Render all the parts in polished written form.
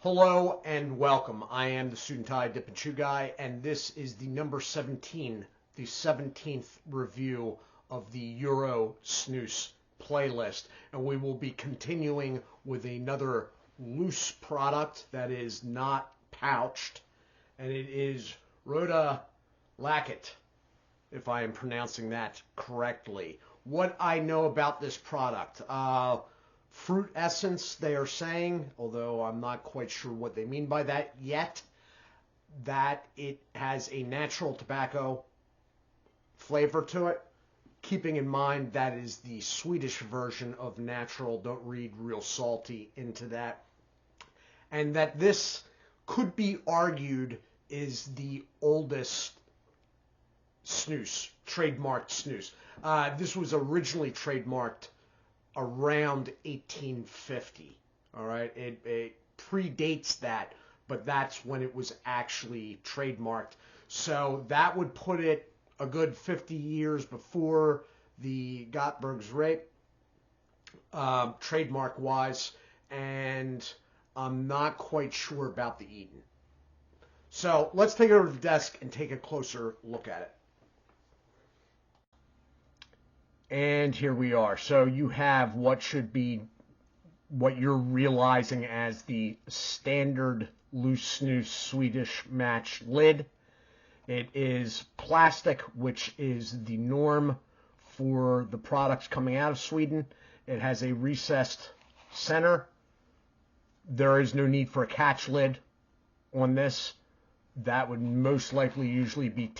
Hello and welcome. I am the Suit&Tie Dip&ChewGuy, and this is the number 17, the 17th review of the Euro Snus playlist. And we will be continuing with another loose product that is not pouched, and it is Roda Lacket, if I am pronouncing that correctly. What I know about this product, fruit essence, they are saying, although I'm not quite sure what they mean by that yet, that it has a natural tobacco flavor to it, keeping in mind that is the Swedish version of natural. Don't read real salty into that. And that this could be argued is the oldest snus, trademarked snus. This was originally trademarked around 1850. All right, it predates that, but that's when it was actually trademarked. So that would put it a good 50 years before the Gottberg's rape, trademark wise, and I'm not quite sure about the Eden. So let's take it over to the desk and take a closer look at it. And here we are. So you have what should be what you're realizing as the standard loose snus Swedish match lid. It is plastic, which is the norm for the products coming out of Sweden. It has a recessed center. There is no need for a catch lid on this. That would most likely usually be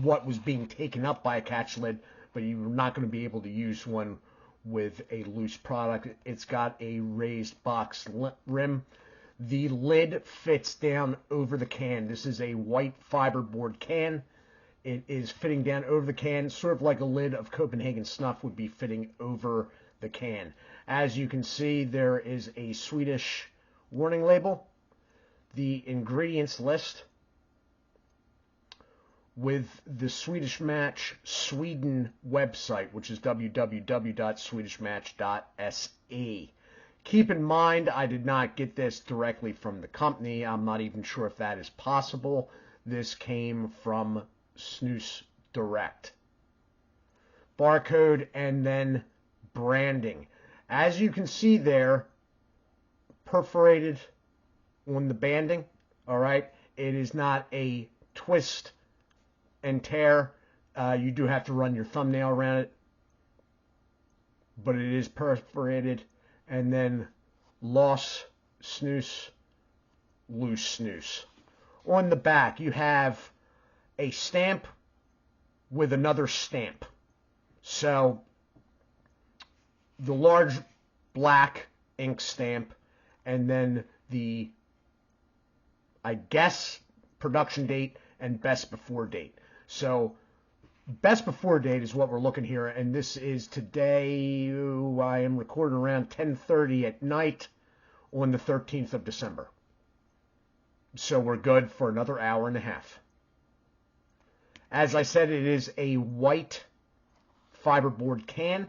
what was being taken up by a catch lid, but you're not going to be able to use one with a loose product. It's got a raised box rim. The lid fits down over the can. This is a white fiberboard can. It is fitting down over the can, sort of like a lid of Copenhagen Snuff would be fitting over the can. As you can see, there is a Swedish warning label, the ingredients list, with the Swedish Match Sweden website, which is www.swedishmatch.se. Keep in mind, I did not get this directly from the company. I'm not even sure if that is possible. This came from Snus Direct. Barcode and then branding. As you can see there, perforated on the banding, all right? It is not a twist and tear. You do have to run your thumbnail around it, but it is perforated. And then loose snus, loose snus. On the back, you have a stamp with another stamp. So the large black ink stamp, and then the, I guess, production date and best before date. So best before date is what we're looking here, and this is today. I am recording around 10:30 at night on the 13th of December. So we're good for another hour and a half. As I said, it is a white fiberboard can.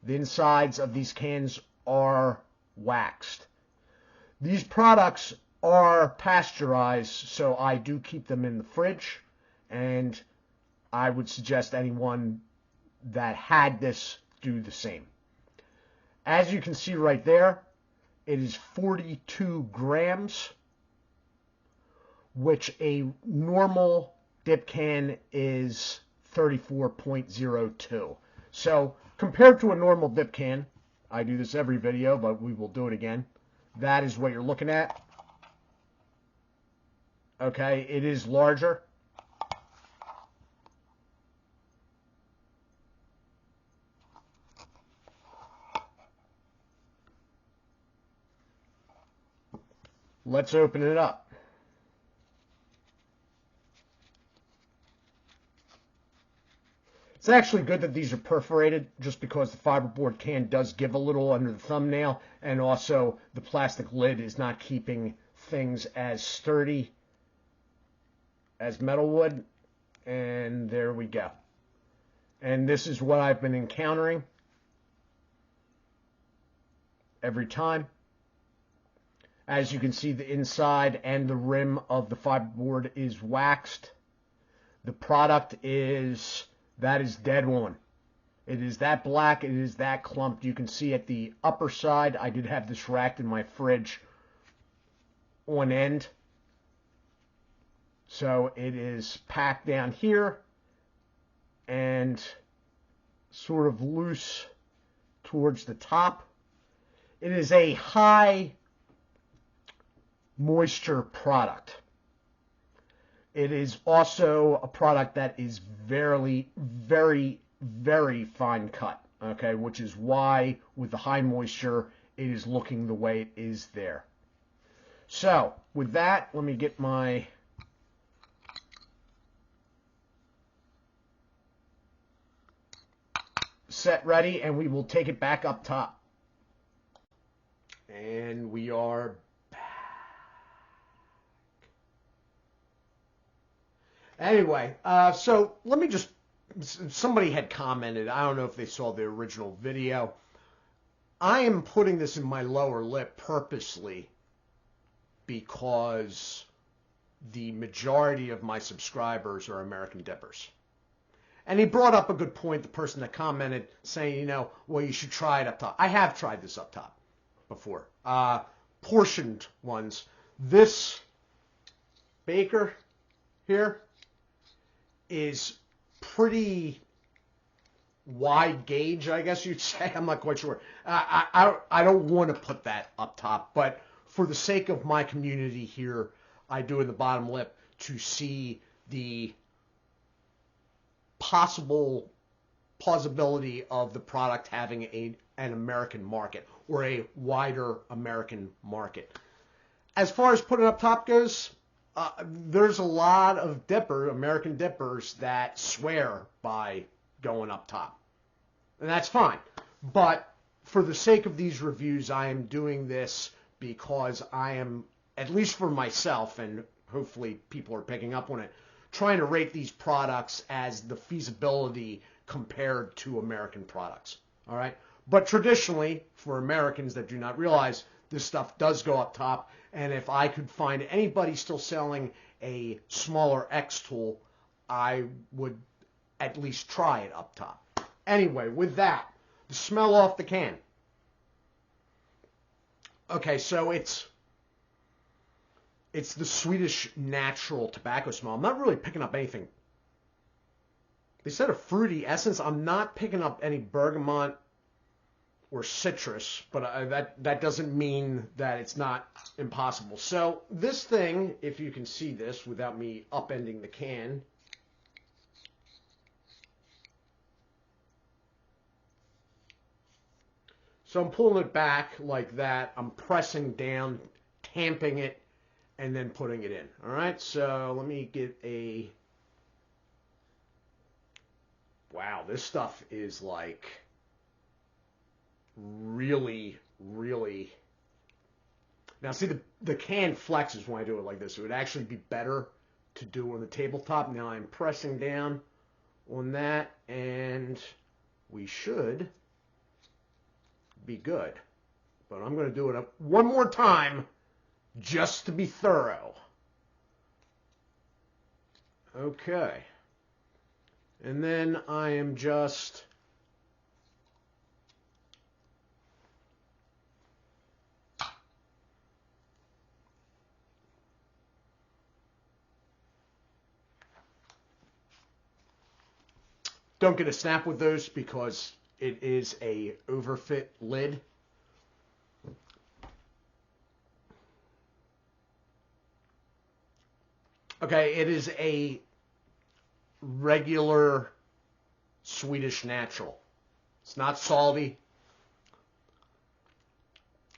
The insides of these cans are waxed. These products are pasteurized, so I do keep them in the fridge, and I would suggest anyone that had this do the same. As you can see right there, it is 42 grams, which a normal dip can is 34.02. So compared to a normal dip can, I do this every video, but we will do it again. That is what you're looking at. Okay, it is larger. Let's open it up. It's actually good that these are perforated, just because the fiberboard can does give a little under the thumbnail, and also the plastic lid is not keeping things as sturdy as metal would. And there we go. And this is what I've been encountering every time. As you can see, the inside and the rim of the fiberboard is waxed. The product is, that is dead on. It is that black, it is that clumped. You can see at the upper side, I did have this racked in my fridge on end. So it is packed down here and sort of loose towards the top. It is a high moisture product. It is also a product that is very, very, very fine cut, okay, which is why with the high moisture, it is looking the way it is there. So, with that, let me get my set ready, and we will take it back up top. And we are back. Anyway, so let me just, somebody had commented, I don't know if they saw the original video. I am putting this in my lower lip purposely because the majority of my subscribers are American Dippers. And he brought up a good point, the person that commented, saying, you know, well, you should try it up top. I have tried this up top before. Portioned ones. This Baker here is pretty wide gauge, I guess you'd say. I'm not quite sure. I don't want to put that up top, but for the sake of my community here, I do in the bottom lip to see the plausibility of the product having an American market or a wider American market. As far as putting up top goes, there's a lot of American dippers that swear by going up top. And that's fine. But for the sake of these reviews, I am doing this because I am, at least for myself, and hopefully people are picking up on it, trying to rate these products as the feasibility compared to American products. All right? But traditionally, for Americans that do not realize, this stuff does go up top. And if I could find anybody still selling a smaller X tool, I would at least try it up top. Anyway, with that, the smell off the can. Okay, so it's the Swedish natural tobacco smell. I'm not really picking up anything. They said a fruity essence. I'm not picking up any bergamot or citrus, but that doesn't mean that it's not impossible. So this thing, if you can see this without me upending the can, so I'm pulling it back like that. I'm pressing down, tamping it, and then putting it in. All right, so let me get a... Wow, this stuff is like really, really... Now, see, the can flexes when I do it like this. It would actually be better to do on the tabletop. Now I'm pressing down on that, and we should be good. But I'm going to do it one more time just to be thorough. Okay. And then I am just... Don't get a snap with those because it is a overfit lid. Okay, it is a regular Swedish natural. It's not salty.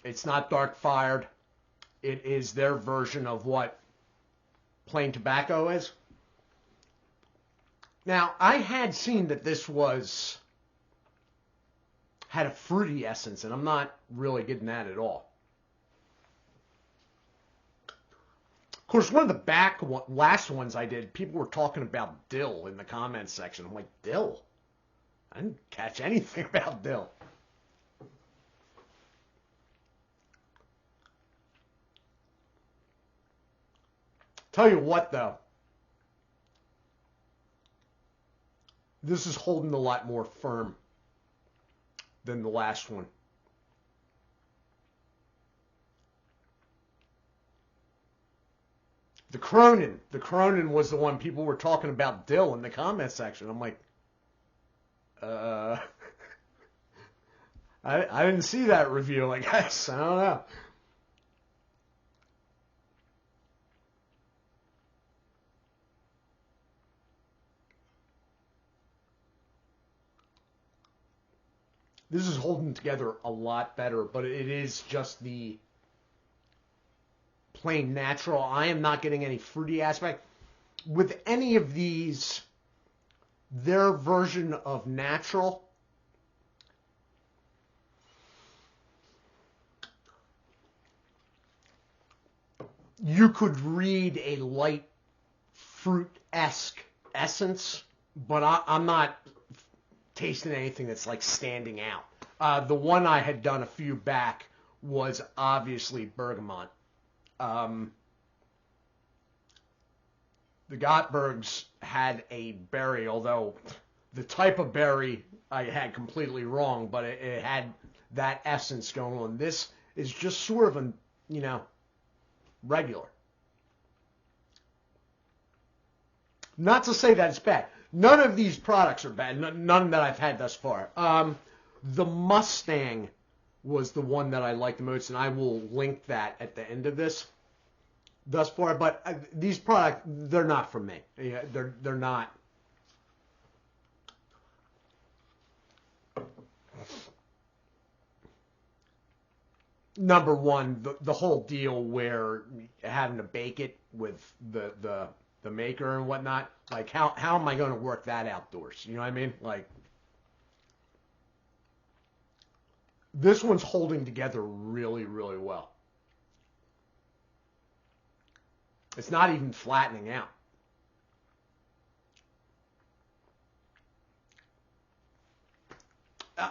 It's not dark fired. It is their version of what plain tobacco is. Now, I had seen that this had a fruity essence, and I'm not really getting that at all. Of course, one of the last ones I did, people were talking about dill in the comments section. I'm like, dill? I didn't catch anything about dill. Tell you what, though. This is holding a lot more firm than the last one. The Cronin was the one people were talking about Dill in the comment section. I'm like, I didn't see that review, I guess. I don't know. This is holding together a lot better, but it is just the plain natural. I am not getting any fruity aspect. With any of these, their version of natural, you could read a light fruit-esque essence, but I'm not tasting anything that's like standing out. The one I had done a few back was obviously bergamot. The Gottbergs had a berry, although the type of berry I had completely wrong, but it had that essence going on. This is just sort of a, regular. Not to say that it's bad. None of these products are bad. None that I've had thus far. The Mustang was the one that I liked the most, and I will link that at the end of this. Thus far, but these products, they're not for me. Yeah, they're not. Number one, the whole deal where having to bake it with the maker and whatnot, like how am I going to work that outdoors? You know what I mean? Like, this one's holding together really, really well. It's not even flattening out.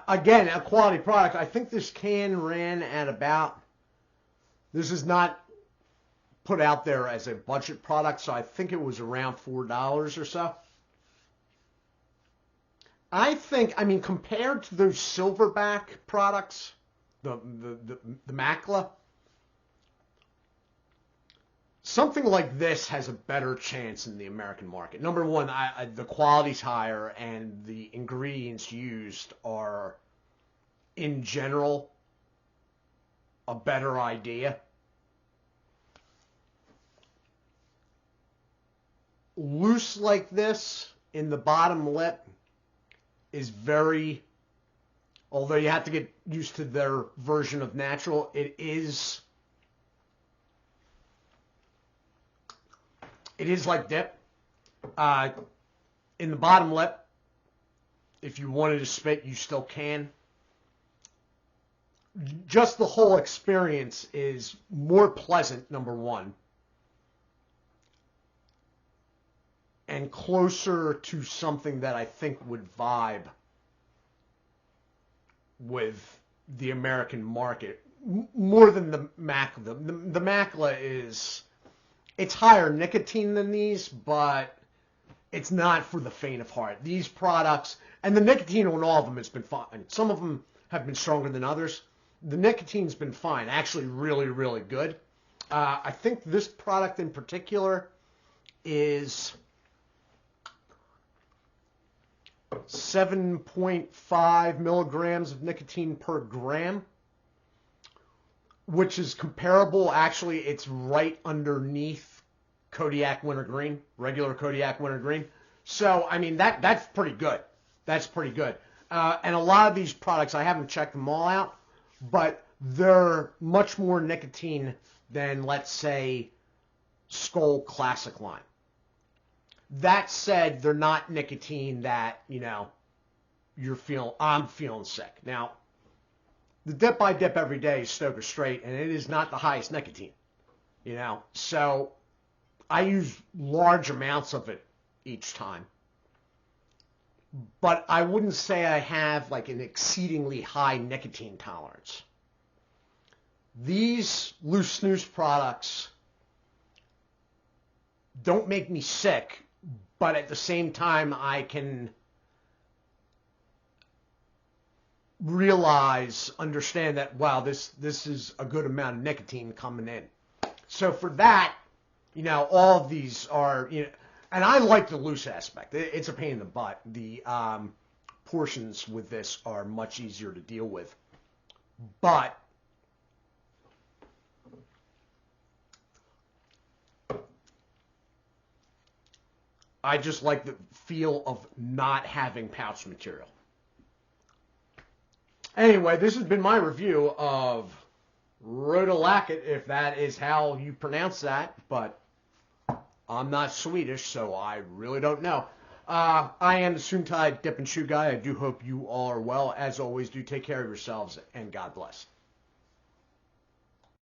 Again, a quality product. I think this can ran at about, this is not put out there as a budget product, so I think it was around $4 or so. I think, compared to those silverback products, the Macla, something like this has a better chance in the American market. Number one, the quality's higher, and the ingredients used are, in general, a better idea. Loose like this in the bottom lip is very, although you have to get used to their version of natural, it is like Dip. In the bottom lip, if you wanted to spit, you still can. Just the whole experience is more pleasant, number one, and closer to something that I think would vibe with the American market more than the Macla. The Macla is, it's higher nicotine than these, but it's not for the faint of heart. These products, and the nicotine on all of them has been fine. Some of them have been stronger than others. The nicotine's been fine, actually really, really good. I think this product in particular is 7.5 milligrams of nicotine per gram, which is comparable. Actually, it's right underneath Kodiak Wintergreen, regular Kodiak Wintergreen. So, that's pretty good. That's pretty good. And a lot of these products, I haven't checked them all out, but they're much more nicotine than, let's say, Skoal Classic line. That said, they're not nicotine that, I'm feeling sick. Now, the Dip I Dip every day is Stoker Straight, and it is not the highest nicotine, So I use large amounts of it each time. But I wouldn't say I have like an exceedingly high nicotine tolerance. These loose snooze products don't make me sick, but at the same time I can understand that, wow, this is a good amount of nicotine coming in. So for that, all of these are, and I like the loose aspect. It's a pain in the butt. The portions with this are much easier to deal with. But I just like the feel of not having pouch material. Anyway, this has been my review of Roda Lacket, if that is how you pronounce that, but I'm not Swedish, so I really don't know. I am the Suit&Tie Dip&ChewGuy. I do hope you all are well. As always, do take care of yourselves, and God bless.